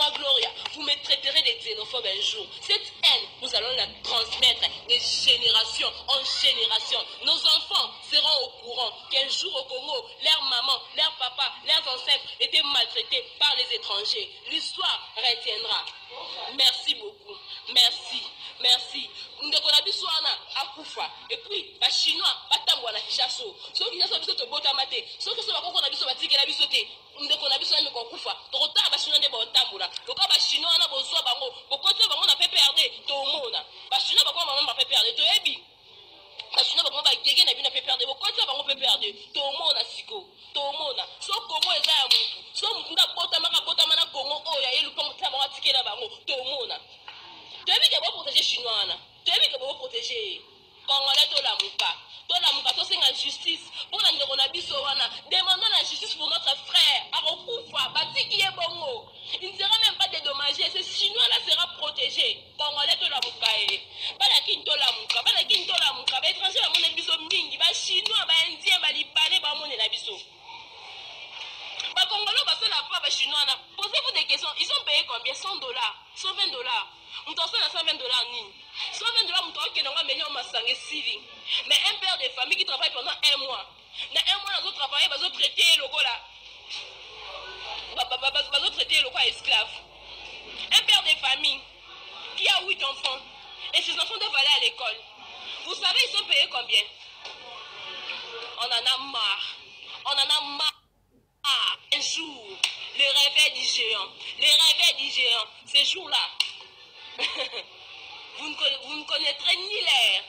moi Gloria, vous me traiterez de xénophobe un jour. Cette haine, nous allons la transmettre de génération en génération. Nos enfants seront au courant qu'un jour au Congo, leurs mamans, leurs papas, leurs ancêtres étaient maltraités par les étrangers. L'histoire retiendra. Merci beaucoup. Merci. Merci. Ndeko na biso wana akufa. Et puis, ba chinois batambwa na Kinshasa. So Kinshasa biso to bota mate. So que so ba koko na biso batikela biso te. Ndeko na biso na meko kufa. To kota ba chinois de ba otambula. Loka ba chinois na bozwa bango. Bokota bango na PPRD to mona. Ba chinois ba kwa bango ba PPRD to ebi. Ba chinois ba kwa ba gege na bi na PPRD. Bokota bango PPRD to mona siko. To mona. So Congo eza ya mutu. So mutu nda bota mana Congo oya yelu pa mutama watikela bango to mona. Tu as vu que vous protégez Chinois, tu as vu que vous protégez Congolais, tu la mouka, tu la justice. Pour la demandons la justice pour notre frère. Arokufa, Bati qui est bongo. Il ne sera même pas dédommagé. Ce Chinois là sera protégé. Congolais, tu la mouka. Pas la kinto la mouka, pas la kinto la mouka. Ba étranger, ba mon biso mingi, ba Chinois, ba Indien, ba Libanais, ba mon biso. Ba Congolais, ba la fois, ba Chinois. Posez-vous des questions. Ils ont payé combien? 100 $, 120 $. On t'en fait à 120 $. 120 $, on t'en fait un million de civil. Mais un père de famille qui travaille pendant un mois. Dans un mois, ils ont travaillé, ils ont traité le logo là. Ils ont traité le logo esclave. Un père de famille qui a 8 enfants. Et ses enfants doivent aller à l'école. Vous savez, ils sont payés combien? On en a marre. On en a marre. Un jour, le réveil du géant. Le réveil du géant. Ces jours-là. Vous ne connaîtrez ni l'air,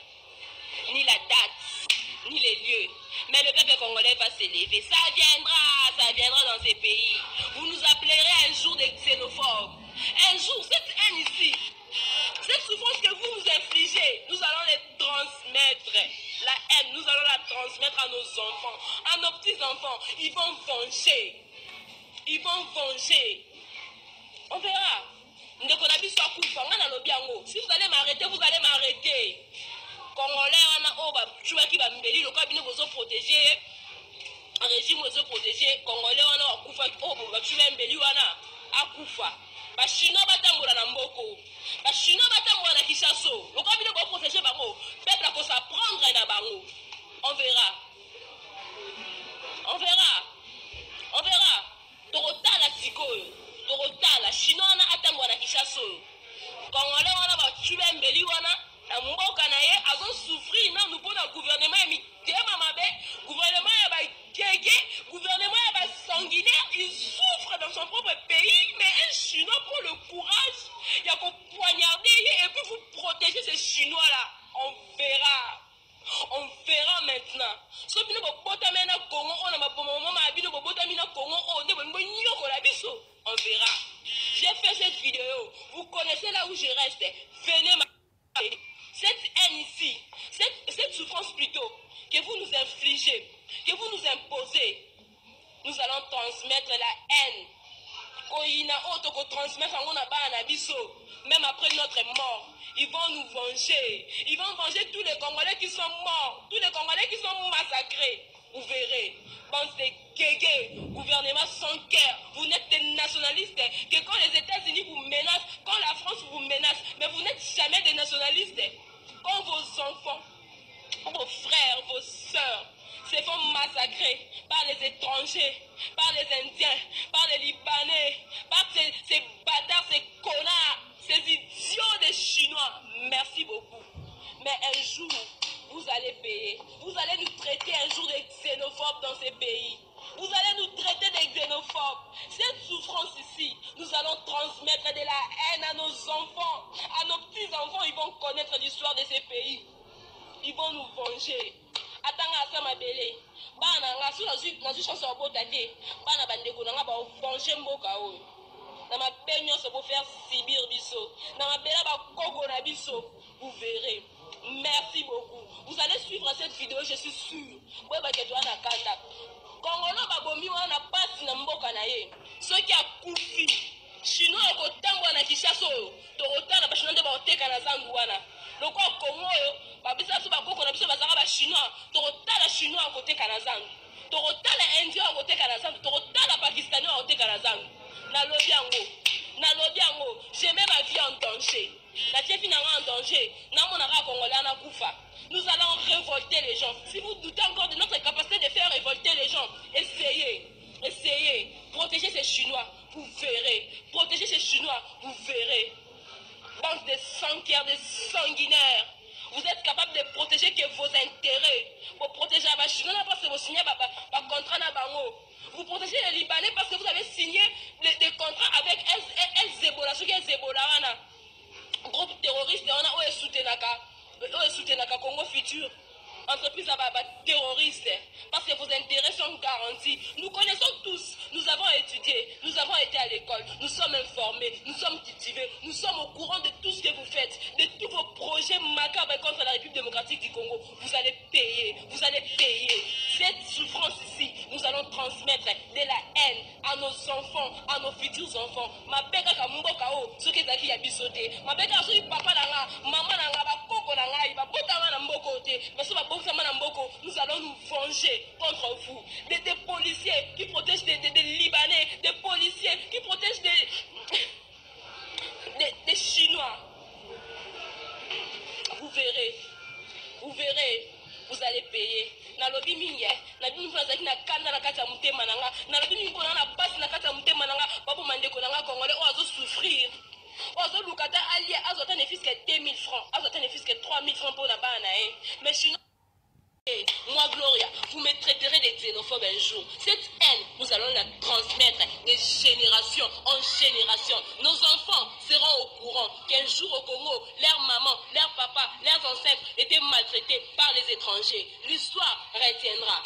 ni la date, ni les lieux. Mais le peuple congolais va s'élever. Ça viendra dans ces pays. Vous nous appellerez un jour des xénophobes. Un jour, cette haine ici, cette souffrance que vous nous infligez, nous allons les transmettre. La haine, nous allons la transmettre à nos enfants, à nos petits-enfants. Ils vont venger. Ils vont venger. On verra. Si vous allez m'arrêter, vous allez m'arrêter. Congolais, on a qui va me vous protéger. Un régime vous protéger. Congolais, on a Akufa. Ba Chinois batambola na mboko. Ba Chinois batambola na Kinshasa. Le cabinet va protéger bango. Peuple a s'apprendre na bango. On verra. On verra. On verra. Torota la sikoyo. Torota la Chinois na atambola na Kinshasa. Congolais wana ba tuba mbeli wana. Na mboka na ye azo souffrir na nous pour le gouvernement et mitema mabe. Gouvernement ya ba gege, gouvernement ya ba sanguinaire, il souffre dans son propre pays, mais un Chinois prend le courage, il y a qu'on poignarder et puis vous protéger ces Chinois là. On verra. On verra maintenant. Ce qui nous botamena na Congo, on a ma maman ma bino botamena Congo, on est bon nyoko la biso. On verra. J'ai fait cette vidéo. Vous connaissez là où je reste. Venez ma cette haine ici, cette souffrance plutôt, que vous nous infligez, que vous nous imposez, nous allons transmettre la haine. Même après notre mort, ils vont nous venger. Ils vont venger tous les Congolais qui sont morts, tous les Congolais qui sont massacrés. Vous verrez. Bande de guégués, gouvernement sans cœur. Vous n'êtes des nationalistes que quand les États-Unis vous menacent, quand la France vous menace, mais vous n'êtes jamais des nationalistes. Quand vos enfants, vos frères, vos sœurs se font massacrer par les étrangers, par les Indiens, par les Libanais, par ces bâtards, ces connards, ces idiots des Chinois. Merci beaucoup. Mais un jour, vous allez payer. Vous allez nous traiter un jour de xénophobes dans ces pays. Vous allez nous traiter de xénophobes. Cette souffrance ici, nous allons transmettre de la haine à nos enfants, à nos petits-enfants. Ils vont connaître l'histoire de ces pays. Ils vont nous venger. Attends à ça ma belle. Bana nga sous la chance au botate. Bana bandeko nga ba venger mboka o. Na ma peigno se pour faire sibir biso. Na ma bela ba koko na biso. Vous verrez. Merci beaucoup. Vous allez suivre cette vidéo, je suis sûr. Ouais ba ke na kanda. Congolais ba bomi wana passe na mboka na ye. Ceux qui a kufi. Chinois ko tambwa na Kinshasa o. To otala ba chinois de ba oteka na zangu wana. Donc au Congo, babisa so bakoko na biso bazanga ba chinois, tokotala chinois côté kanazangu. Tokotala indien côté kanazangu, tokotala pakistanais côté kanazangu. Na lobi yango. Na lobi danger. La Tiefi n'a en danger. Namonara Congolais na Koufa. Nous allons révolter les gens. Si vous doutez encore de notre capacité de faire révolter les gens, essayez. Essayez. Protégez ces Chinois, vous verrez. Protégez ces Chinois, vous verrez. Bande de sanguinaires, de sanguinaires. Vous êtes capable de protéger que vos intérêts. Vous protégez les Chinois parce que vous signez un contrat na bango. Vous protégez les Libanais parce que vous avez signé des contrats avec El Zebola. Ce qui est Zebola, groupe terroriste, on a soutenu Congo Futur. Entreprise terroriste, parce que vos intérêts sont garantis. Nous connaissons tous, nous avons étudié, nous avons été à l'école, nous sommes informés, nous sommes cultivés, nous sommes au courant de tout ce que vous faites, de tous vos projets macabres contre la République démocratique du Congo. Vous allez payer, vous allez payer. Cette souffrance ici, nous allons transmettre de la haine à nos enfants, à nos futurs enfants. Ma beka kamboka o, ce qui est abisoté. Ma beka so papa nanga, maman nanga, ba koko nanga, ba bota na mboko te. Mais so ba nous allons nous venger contre vous. Des policiers qui protègent des Libanais, des policiers qui protègent des Chinois. Vous verrez, vous allez payer. Na lobi minye, na binu fazaki na kanda na kata mutema nanga, na lobi minye kona na basi na kata mutema nanga, babu mandeko nanga Congolais oazo souffrir. Oazo lukata allié, azotan ne fisque 2000 francs, azotan ne fisque 3000 francs pour la bana, mais Chinois. Moi, Gloria, vous me traiterez des xénophobes un jour. Cette haine, nous allons la transmettre de génération en génération. Nos enfants seront au courant qu'un jour au Congo, leurs mamans, leurs papas, leurs ancêtres étaient maltraités par les étrangers. L'histoire retiendra.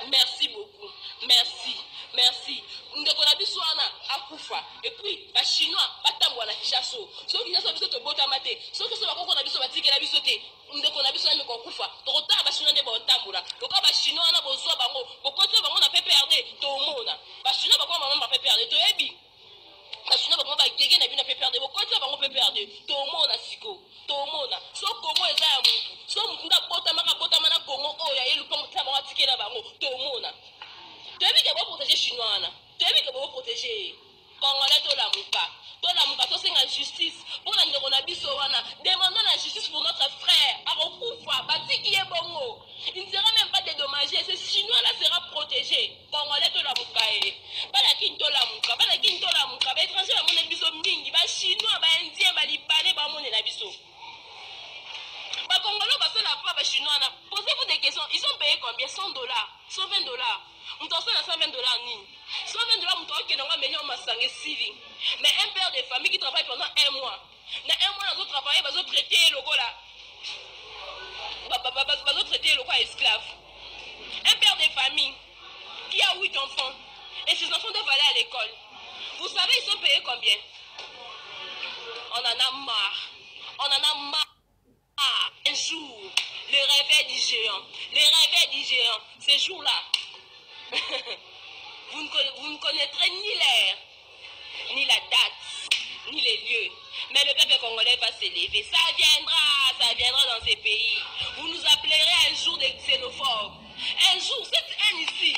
Merci beaucoup. Merci. Merci. Et puis, les Chinois, les Kishaso. Ceux qui sont au Botamate, ceux qui sont au Botamate, ndeko na biso na mikokufa tokota ba Chinois nde botambola loka ba Chinois na bozwa bango bokote bango na PPRD to mona ba Chinois ba kwa mama PPRD to ebi ba Chinois ba ba gege na bina PPRD bokote bango PPRD to mona siko to mona so Congo eza ya mutu so mutu nda botama na Congo oya yelu pongo tama watikela bango to mona to ebi ke bo protéger Chinois na to ebi ke bo protéger Congolais to la muka. To senga justice pour la ndeko wana. Demandons la justice pour notre frère. Arokufa, batiki ye bongo. Il ne sera même pas dédommagé. Ce Chinois là sera protégé. Congolais to la mukae. Bala kinto la muka. Bala kinto la muka. Ba étranger ba mone biso mingi. Ba Chinois, ba Indien, ba Libanais ba mone na biso. Ba Congolais ba so la fois ba Chinois na. Posez-vous des questions. Ils ont payé combien? 100 dollars, 120 dollars. On t'en fait 120 dollars ni. 120 dollars, on t'en fait un million de civils. Mais un père de famille qui travaille pendant un mois. Dans un mois, ils ont travaillé, ils ont traité le logo là. Ils ont traité le logo esclave. Un père de famille qui a 8 enfants. Et ses enfants doivent aller à l'école. Vous savez, ils sont payés combien? On en a marre. On en a marre. Un jour, le réveil du géant. Le réveil du géant. Ces jours-là. Vous ne connaîtrez ni l'air, ni la date, ni les lieux. Mais le peuple congolais va s'élever. Ça viendra dans ces pays. Vous nous appellerez un jour des xénophobes. Un jour, cette haine ici,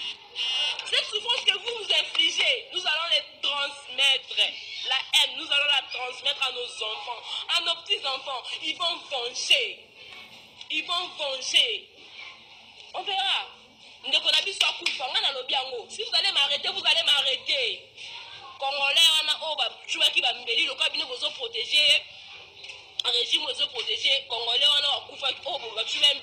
cette souffrance que vous nous infligez, nous allons les transmettre. La haine, nous allons la transmettre à nos enfants, à nos petits-enfants. Ils vont venger. Ils vont venger. On verra. Si vous allez m'arrêter, vous allez m'arrêter. Congolais, on a qui va me le cabinet vous protéger. Un régime vous protéger. Congolais, on a qui va me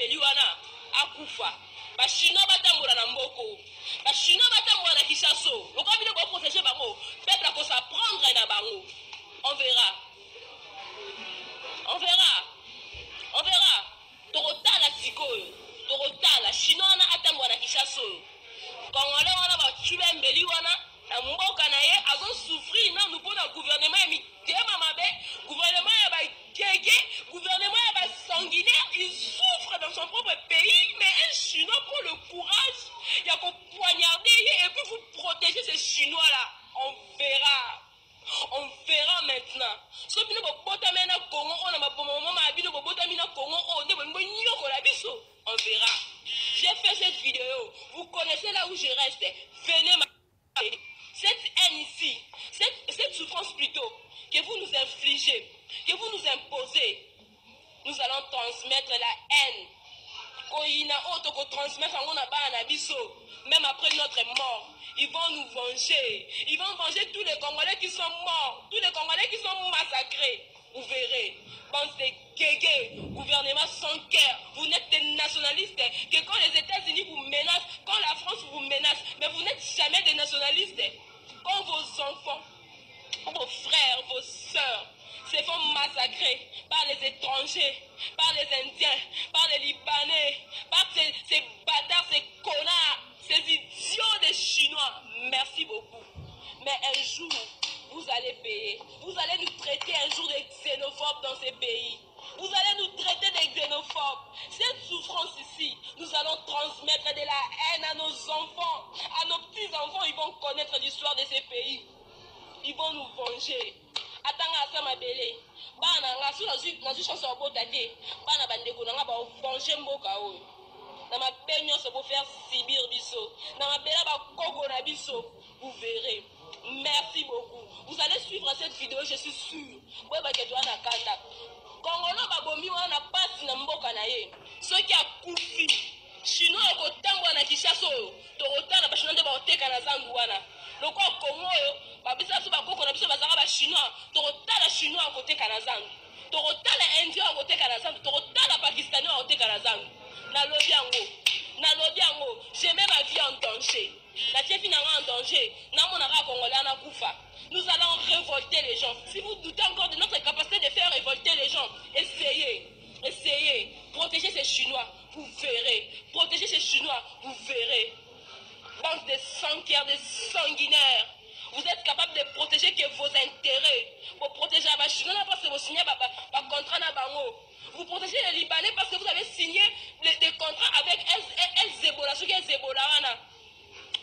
a Koufa. Les Chinois batambura na mboko. Les Chinois batambura na Kishaso. Le cabinet vous protéger bango. Peuple pour s'apprendre na bango. On verra. On verra. On verra. Torota la sikoyo. Torotala Chinois na atambwa na Kishaso. Congolais wana ba chube mbeli wana na mboka na ye azon souffrir na nous pour le gouvernement mi tema mabe gouvernement ya ba keke gouvernement ya ba sanguinaire il souffre dans son propre pays mais un Chinois prend le courage il y a qu'on poignarder et puis vous protéger ces Chinois là on verra. On verra maintenant. Ce qui nous bota mena Congo, on a ma maman ma bino bota mina Congo, on est bon nyoko la biso. On verra. J'ai fait cette vidéo. Vous connaissez là où je reste. Venez ma. Cette haine ici, cette souffrance plutôt que vous nous infligez, que vous nous imposez, nous allons transmettre la haine. Même après notre mort, ils vont nous venger. Ils vont venger tous les Congolais qui sont morts, tous les Congolais qui sont massacrés. Vous verrez, bande de guégués, gouvernement sans cœur. Vous n'êtes des nationalistes que quand les États-Unis vous menacent, quand la France vous menace, mais vous n'êtes jamais des nationalistes. Quand vos enfants, vos frères, vos sœurs se font massacrer par les étrangers, par les Indiens, par les Libanais, par ces bâtards, ces connards, ces idiots des Chinois. Merci beaucoup. Mais un jour, vous allez payer. Vous allez nous traiter un jour de xénophobes dans ces pays. Vous allez nous traiter de xénophobes. Cette souffrance ici, nous allons transmettre de la haine à nos enfants, à nos petits-enfants. Ils vont connaître l'histoire de ces pays. Ils vont nous venger. Atanga asama bele. Bana nga su nazu chance obota te. Bana bandeko nga ba venger mboka oyo. Na mapenyo se pour faire subir biso. Na mabela ba koko na biso. Vous verrez. Merci beaucoup. Vous allez suivre cette vidéo, je suis sûr. Ouais ba ketwa na kanda. Congolais ba bomi wana passe na mboka na ye. Ceux qui a kufi. Chinois ko tangwa na Kinshasa oyo. Torotana ba chinois de ba oteka na zangu wana. Loko Congo oyo babisa su ba koko na biso bazanga ba chinois. Torotala chinois à côté kanazangu. Torotala indien à côté kanazangu. Torotala pakistanais à côté kanazangu. Na lobby yango, j'ai mis ma vie en danger. La chef en danger. Na monara congolais na kufa. Nous allons révolter les gens. Si vous doutez encore de notre capacité de faire révolter les gens, essayez. Protégez ces Chinois, vous verrez. Protégez ces Chinois, vous verrez. Bande de sanguinaires, de sanguinaires. Vous êtes capable de protéger que vos intérêts. Vous protégez les Chinois parce que vous signez un contrat na bango. Vous protégez les Libanais parce que vous avez signé des contrats avec Hezbollah. Ce qui est Hezbollah,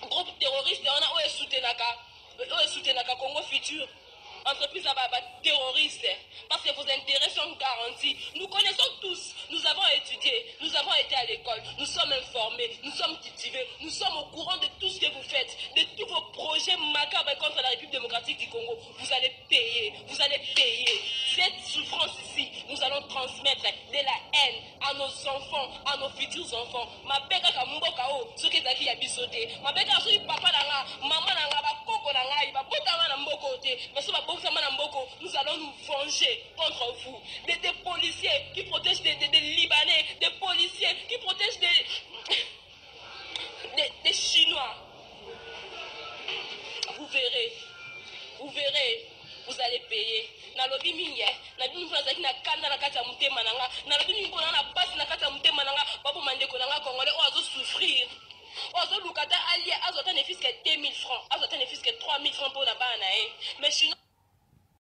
groupe terroriste, on a soutenaka Congo Futur. Entreprise terroriste, parce que vos intérêts sont garantis. Nous connaissons tous, nous avons étudié, nous avons été à l'école, nous sommes informés, nous sommes cultivés, nous sommes au courant de tout ce que vous faites, de tous vos projets macabres contre la République démocratique du Congo. Vous allez payer. Cette souffrance ici, nous allons transmettre de la haine à nos enfants, à nos futurs enfants. Ma beka kamboka o, ce qui est acquis à bisoter. Ma beka so papa nanga, maman nanga, ba koko nanga, ba bota na mboko te, mais so ba nous allons nous venger contre vous. Des policiers qui protègent des Libanais, des policiers qui protègent des Chinois. Vous verrez, vous allez payer. Na lobi minye, na bimi fazaki na kanda na kati ya mutema nanga, na lobi mingo na pasi na kati ya mutema nanga, babu mandeko nanga congolais o azo souffrir. Ozo lukata allié azota ne fisque 2000 francs, azota ne fisque 3000 francs pour na bana mais sinon